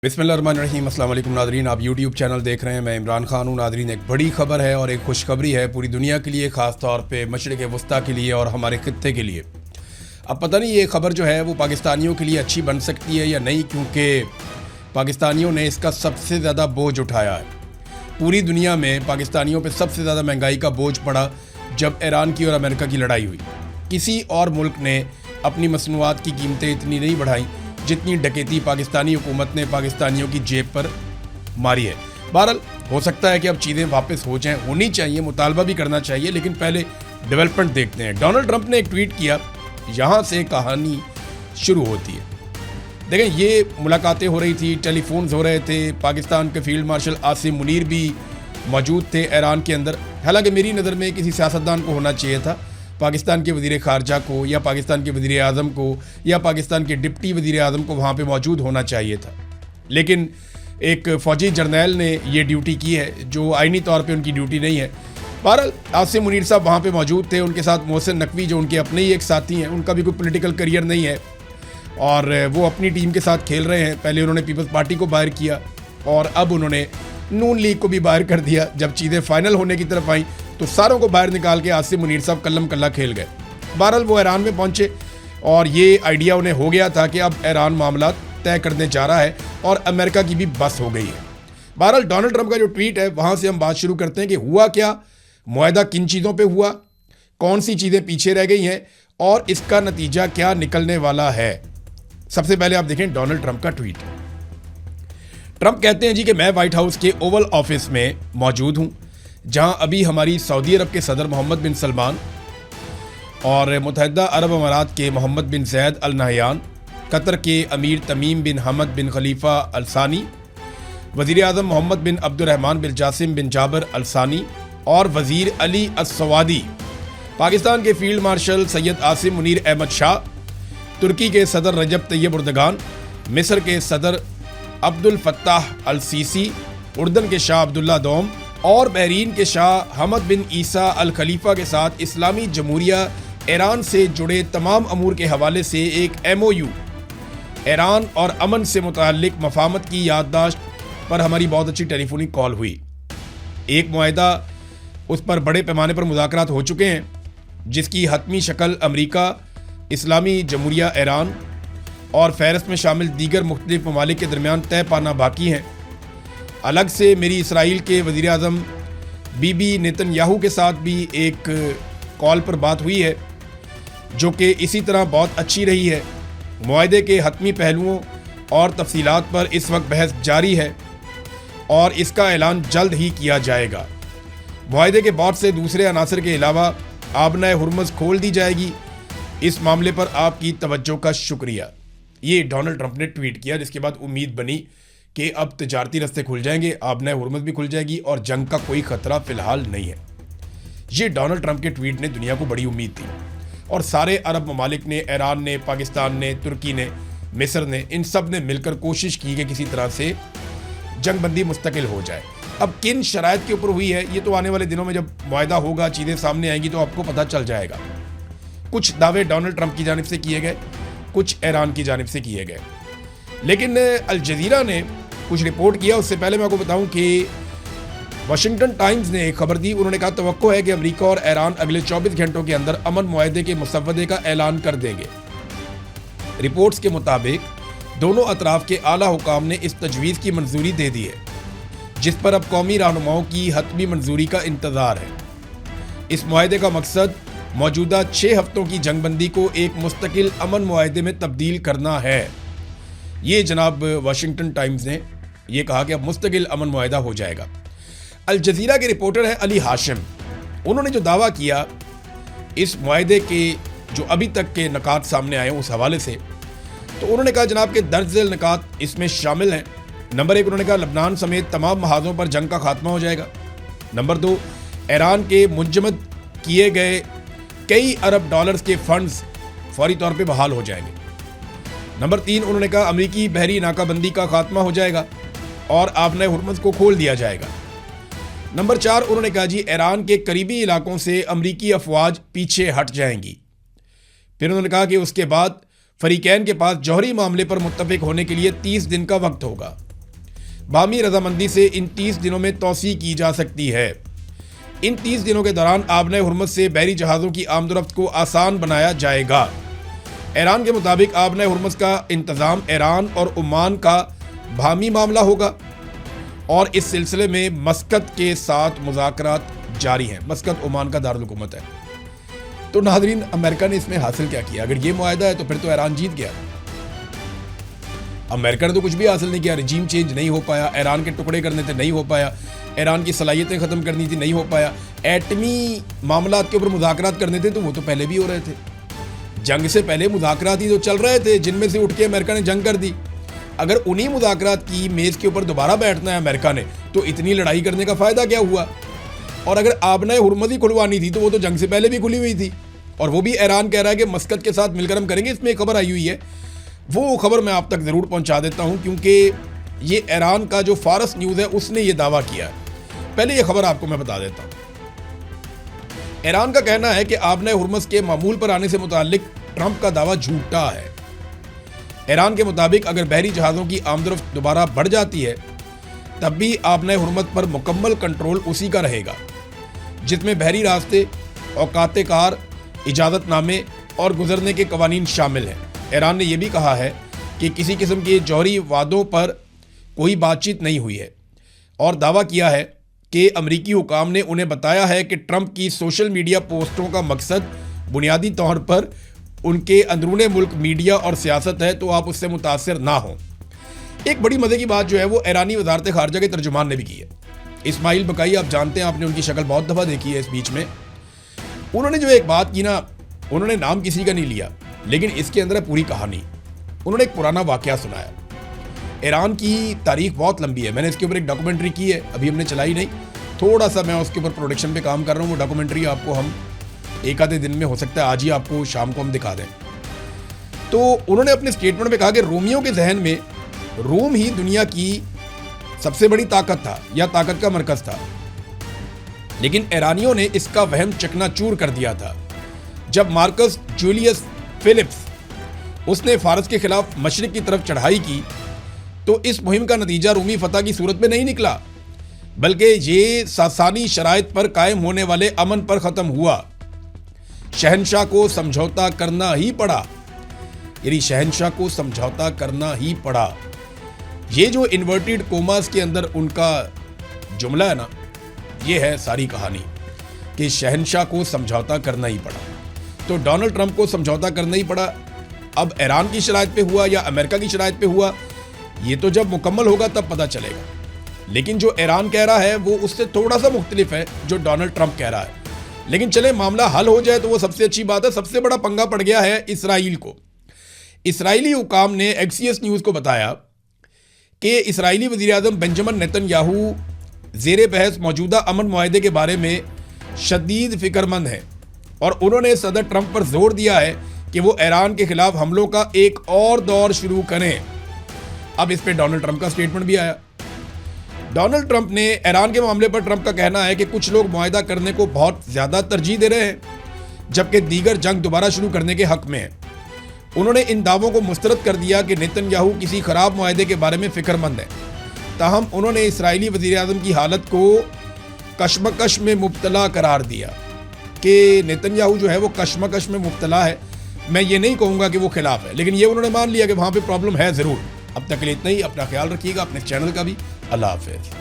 बिस्मिल्लाहिर्रहमानिर्रहीम। अस्सलाम वालेकुम नादरीन, आप यूट्यूब चैनल देख रहे हैं। मैं इमरान खान हूँ। नादरीन, एक बड़ी खबर है और एक खुशखबरी है पूरी दुनिया के लिए, ख़ास तौर पे मशरिक़ वस्ता के लिए और हमारे खित्ते के लिए। अब पता नहीं ये खबर जो है वो पाकिस्तानियों के लिए अच्छी बन सकती है या नहीं, क्योंकि पाकिस्तानियों ने इसका सबसे ज़्यादा बोझ उठाया है। पूरी दुनिया में पाकिस्तानियों पर सबसे ज़्यादा महंगाई का बोझ पड़ा जब ईरान की और अमेरिका की लड़ाई हुई। किसी और मुल्क ने अपनी मसनूआत की कीमतें इतनी नहीं बढ़ाई जितनी डकैती पाकिस्तानी हुकूमत ने पाकिस्तानियों की जेब पर मारी है। बहरहाल हो सकता है कि अब चीज़ें वापस हो जाएं, होनी चाहिए, मुतालबा भी करना चाहिए, लेकिन पहले डेवलपमेंट देखते हैं। डोनाल्ड ट्रंप ने एक ट्वीट किया, यहाँ से कहानी शुरू होती है। देखें, ये मुलाकातें हो रही थी, टेलीफोन्स हो रहे थे, पाकिस्तान के फील्ड मार्शल आसिम मुनीर भी मौजूद थे ईरान के अंदर। हालांकि मेरी नज़र में किसी सियासतदान को होना चाहिए था, पाकिस्तान के वज़ीर ख़ारजा को या पाकिस्तान के वज़ीर आज़म को या पाकिस्तान के डिप्टी वज़ीर आज़म को वहाँ पे मौजूद होना चाहिए था। लेकिन एक फ़ौजी जर्नैल ने ये ड्यूटी की है जो आइनी तौर पे उनकी ड्यूटी नहीं है। बहरहाल आसिम मुनीर साहब वहाँ पे मौजूद थे, उनके साथ मोहसिन नकवी जो उनके अपने ही एक साथी हैं, उनका भी कोई पॉलिटिकल करियर नहीं है और वो अपनी टीम के साथ खेल रहे हैं। पहले उन्होंने पीपल्स पार्टी को बाहर किया और अब उन्होंने नून लीग को भी बाहर कर दिया। जब चीज़ें फाइनल होने की तरफ आई तो सारों को बाहर निकाल के आसिम मुनीर साहब कल्लम कल्ला खेल गए। बहरहाल वो ईरान में पहुंचे और ये आइडिया उन्हें हो गया था कि अब ईरान मामला तय करने जा रहा है और अमेरिका की भी बस हो गई है। बहरहाल डोनाल्ड ट्रंप का जो ट्वीट है वहाँ से हम बात शुरू करते हैं कि हुआ क्या, मुआहदा किन चीज़ों पे हुआ, कौन सी चीज़ें पीछे रह गई हैं और इसका नतीजा क्या निकलने वाला है। सबसे पहले आप देखें डोनाल्ड ट्रंप का ट्वीट। ट्रंप कहते हैं जी कि मैं व्हाइट हाउस के ओवल ऑफिस में मौजूद हूँ, जहां अभी हमारी सऊदी अरब के सदर मोहम्मद बिन सलमान और मुत्तहिदा अरब अमारात के मोहम्मद बिन ज़ैद अल नहयान, कतर के अमीर तमीम बिन हमद बिन खलीफा अल सानी, वज़ीर आज़म मोहम्मद बिन अब्दुर्रहमान बिन जासिम बिन जाबर अल सानी और वज़ीर अली अस-सवादी, पाकिस्तान के फील्ड मार्शल सैयद आसिम मुनीर अहमद शाह, तुर्की के सदर रजब तैयब उर्दगान, मिस्र के सदर अब्दुल फत्ताह अल सीसी, उर्दन के शाह अब्दुल्ला दोम और बहरीन के शाह हमद बिन ईसा अल खलीफा के साथ इस्लामी जमहूरिया ईरान से जुड़े तमाम अमूर के हवाले से एक MOU, ईरान और अमन से मुताल्लिक मफाहमत की याददाश्त पर हमारी बहुत अच्छी टेलीफोनिक कॉल हुई। एक मुआहदा उस पर बड़े पैमाने पर मुज़ाकरात हो चुके हैं जिसकी हतमी शक्ल अमरीका, इस्लामी जमहूरिया ईरान और फहरिस्त में शामिल दीगर मुख्तलिफ ममालिक के दरमियान तय पाना बाकी हैं। अलग से मेरी इसराइल के वज़ीर आज़म बीबी नेतन्याहू के साथ भी एक कॉल पर बात हुई है जो कि इसी तरह बहुत अच्छी रही है। मुआहदे के हतमी पहलुओं और तफसीलात पर इस वक्त बहस जारी है और इसका ऐलान जल्द ही किया जाएगा। मुआहदे के बहुत से दूसरे अनासर के अलावा आबनाए हुर्मुज़ खोल दी जाएगी। इस मामले पर आपकी तवज्जो का शुक्रिया। ये डोनाल्ड ट्रंप ने ट्वीट किया, जिसके बाद उम्मीद बनी कि अब तजारती रस्ते खुल जाएंगे, आबनाए हुर्मुज़ भी खुल जाएगी और जंग का कोई ख़तरा फ़िलहाल नहीं है। ये डोनाल्ड ट्रंप के ट्वीट ने दुनिया को बड़ी उम्मीद थी और सारे अरब ममालिक ने, ईरान ने, पाकिस्तान ने, तुर्की ने, मिस्र ने, इन सब ने मिलकर कोशिश की कि किसी तरह से जंग बंदी मुस्तकिल हो जाए। अब किन शराइत के ऊपर हुई है ये तो आने वाले दिनों में जब मुआहदा होगा, चीज़ें सामने आएंगी तो आपको पता चल जाएगा। कुछ दावे डोनाल्ड ट्रंप की जानिब से किए गए, कुछ ईरान की जानिब से किए गए, लेकिन अल जज़ीरा ने कुछ रिपोर्ट किया। उससे पहले मैं आपको बताऊं कि वाशिंगटन टाइम्स ने एक खबर दी। उन्होंने कहा तवक्को है कि अमेरिका और ईरान अगले 24 घंटों के अंदर अमन मुआहदे के मुसव्वदे का ऐलान कर देंगे। रिपोर्ट्स के मुताबिक दोनों अतराफ के आला हुकाम ने इस तजवीज़ की मंजूरी दे दी है, जिस पर अब कौमी रहनुमाओं की हतमी मंजूरी का इंतज़ार है। इस मुआहदे का मकसद मौजूदा 6 हफ्तों की जंगबंदी को एक मुस्तकिल अमन मुआहदे में तब्दील करना है। ये जनाब वाशिंगटन टाइम्स ने ये कहा कि अब मुस्तकिल अमन मुआहदा हो जाएगा। अल जज़ीरा के रिपोर्टर हैं अली हाशिम। उन्होंने जो दावा किया इस मुआहदे के जो अभी तक के नकात सामने आए उस हवाले से, तो उन्होंने कहा जनाब के दर्जल नकात इसमें शामिल हैं। नंबर 1, उन्होंने कहा लबनान समेत तमाम महाजों पर जंग का खात्मा हो जाएगा। नंबर 2, ईरान के मुंजमद किए गए कई अरब डॉलर्स के फंड्स फौरी तौर पर बहाल हो जाएंगे। नंबर 3, उन्होंने कहा अमरीकी बहरी नाकाबंदी का खात्मा हो जाएगा और आबनाए हुर्मुज़ को खोल दिया जाएगा। नंबर 4, उन्होंने कहा जी ईरान के करीबी इलाकों से अमरीकी अफवाज पीछे हट जाएंगी। फिर उन्होंने कहा कि उसके बाद फरीकैन के पास जौहरी मामले पर मुत्तफिक होने के लिए 30 दिन का वक्त होगा। باہمی رضامندی سے ان 30 دنوں میں توسیع کی جا سکتی ہے۔ ان 30 دنوں کے دوران آبنۂ ہرمز سے بحری جہازوں کی آمد و رفت کو آسان بنایا جائے گا۔ ایران کے مطابق آبنۂ ہرمز کا انتظام ایران اور عمان کا باہمی معاملہ ہوگا اور اس سلسلے میں مسقط کے ساتھ مذاکرات جاری ہیں۔ مسقط عمان کا دارالحکومت ہے۔ تو ناظرین، امریکہ نے اس میں حاصل کیا کیا؟ اگر یہ معاہدہ ہے تو پھر تو ایران جیت گیا۔ امریکہ نے تو کچھ بھی حاصل نہیں کیا، رجیم چینج نہیں ہو پایا، ایران کے ٹکڑے کرنے تھے نہیں ہو پایا، ایران کی صلاحیتیں ختم کرنی تھی نہیں ہو پایا، ایٹمی معاملات کے اوپر مذاکرات کرنے تھے تو وہ تو پہلے بھی ہو رہے تھے۔ جنگ سے پہلے مذاکرات ہی تو چل رہے تھے جن میں سے اٹھ کے امریکہ نے جنگ کر دی۔ اگر انہی مذاکرات کی میز کے اوپر دوبارہ بیٹھنا ہے امریکہ نے تو اتنی لڑائی کرنے کا فائدہ کیا ہوا؟ اور اگر آبنۂ ہرمز ہی کھلوانی تھی تو وہ تو جنگ سے پہلے بھی کھلی ہوئی تھی، اور وہ بھی ایران کہہ رہا ہے کہ مسقط کے ساتھ مل کر ہم کریں گے۔ اس میں ایک خبر آئی ہوئی ہے، وہ خبر میں آپ تک ضرور پہنچا دیتا ہوں کیونکہ یہ ایران کا جو فارس نیوز ہے اس نے یہ دعویٰ کیا ہے۔ پہلے یہ خبر آپ کو میں بتا دیتا ہوں۔ ایران کا کہنا ہے کہ آبنۂ ہرمز کے معمول پر آنے سے متعلق ٹرمپ کا دعویٰ جھوٹا ہے۔ ایران کے مطابق اگر بحری جہازوں کی آمد و رفت دوبارہ بڑھ جاتی ہے تب بھی آبنۂ ہرمز پر مکمل کنٹرول اسی کا رہے گا، جس میں بحری راستے، اوقات کار، اجازت نامے اور گزرنے کے قوانین شامل ہیں۔ ایران نے یہ بھی کہا ہے کہ کسی قسم کے جوہری وعدوں پر کوئی بات چیت نہیں ہوئی ہے، اور دعویٰ کیا ہے کہ امریکی حکام نے انہیں بتایا ہے کہ ٹرمپ کی سوشل میڈیا پوسٹوں کا مقصد بنیادی طور پر ان کے اندرون ملک میڈیا اور سیاست ہے، تو آپ اس سے متاثر نہ ہوں۔ ایک بڑی مزے کی بات جو ہے وہ ایرانی وزارت خارجہ کے ترجمان نے بھی کی ہے۔ اسماعیل بقائی، آپ جانتے ہیں، آپ نے ان کی شکل بہت دفعہ دیکھی ہے اس بیچ میں۔ انہوں نے جو ایک بات کی نا، انہوں نے نام کسی کا نہیں لیا، لیکن اس کے اندر ہے پوری کہانی۔ انہوں نے ایک پرانا واقعہ سنایا۔ ایران کی تاریخ بہت لمبی ہے، میں نے اس کے اوپر ایک ڈاکومنٹری کی ہے، ابھی ہم نے چلائی نہیں، تھوڑا سا میں اس کے اوپر پروڈکشن پہ کام کر رہا ہوں۔ وہ ڈاکومنٹری آپ کو ہم ایک آدھے دن میں، ہو سکتا ہے آج ہی آپ کو شام کو ہم دکھا دیں۔ تو انہوں نے اپنے سٹیٹمنٹ میں کہا کہ رومیوں کے ذہن میں روم ہی دنیا کی سب سے بڑی طاقت تھا یا طاقت کا مرکز تھا، لیکن ایرانیوں نے اس کا وہم چکنا چور کر دیا تھا۔ جب مارکس جولیس فلپس اس نے فارس کے خلاف مشرق کی طرف چڑھائی کی تو اس مہم کا نتیجہ رومی فتح کی صورت میں نہیں نکلا، بلکہ یہ ساسانی شرائط پر قائم ہونے والے امن پر ختم ہوا۔ شہنشاہ کو سمجھوتا کرنا ہی پڑا، یعنی شہنشاہ کو سمجھوتا کرنا ہی پڑا۔ یہ جو انورٹیڈ کوماس کے اندر ان کا جملہ ہے نا، یہ ہے ساری کہانی کہ شہنشاہ کو سمجھوتا کرنا ہی پڑا۔ تو ڈونلڈ ٹرمپ کو سمجھوتا کرنا ہی پڑا۔ اب ایران کی شرائط پہ ہوا یا امریکہ کی شرائط پہ ہوا، یہ تو جب مکمل ہوگا تب پتہ چلے گا۔ لیکن جو ایران کہہ رہا ہے وہ اس سے تھوڑا سا مختلف ہے جو ڈونلڈ ٹرمپ کہہ رہا ہے۔ لیکن چلے معاملہ حل ہو جائے تو وہ سب سے اچھی بات ہے۔ سب سے بڑا پنگا پڑ گیا ہے اسرائیل کو۔ اسرائیلی حکام نے ایکسیس نیوز کو بتایا کہ اسرائیلی وزیراعظم بنجمن نیتن یاہو زیر بحث موجودہ امن معاہدے کے بارے میں شدید فکر مند ہیں، اور انہوں نے صدر ٹرمپ پر زور دیا ہے کہ وہ ایران کے خلاف حملوں کا ایک اور دور شروع کریں۔ اب اس پہ ڈونلڈ ٹرمپ کا سٹیٹمنٹ بھی آیا۔ ڈونلڈ ٹرمپ نے ایران کے معاملے پر ٹرمپ کا کہنا ہے کہ کچھ لوگ معاہدہ کرنے کو بہت زیادہ ترجیح دے رہے ہیں، جبکہ دیگر جنگ دوبارہ شروع کرنے کے حق میں ہیں۔ انہوں نے ان دعووں کو مسترد کر دیا کہ نیتن یاہو کسی خراب معاہدے کے بارے میں فکر مند ہیں۔ تاہم انہوں نے اسرائیلی وزیراعظم کی حالت کو کشمکش میں مبتلا قرار دیا کہ نیتن یاہو جو ہے وہ کشمکش میں مبتلا ہے۔ میں یہ نہیں کہوں گا کہ وہ خلاف ہے، لیکن یہ انہوں نے مان لیا کہ وہاں پہ پرابلم ہے ضرور۔ اب تک کے لیے اتنا ہی، اپنا خیال رکھیے گا، اپنے چینل کا بھی۔ اللہ حافظ۔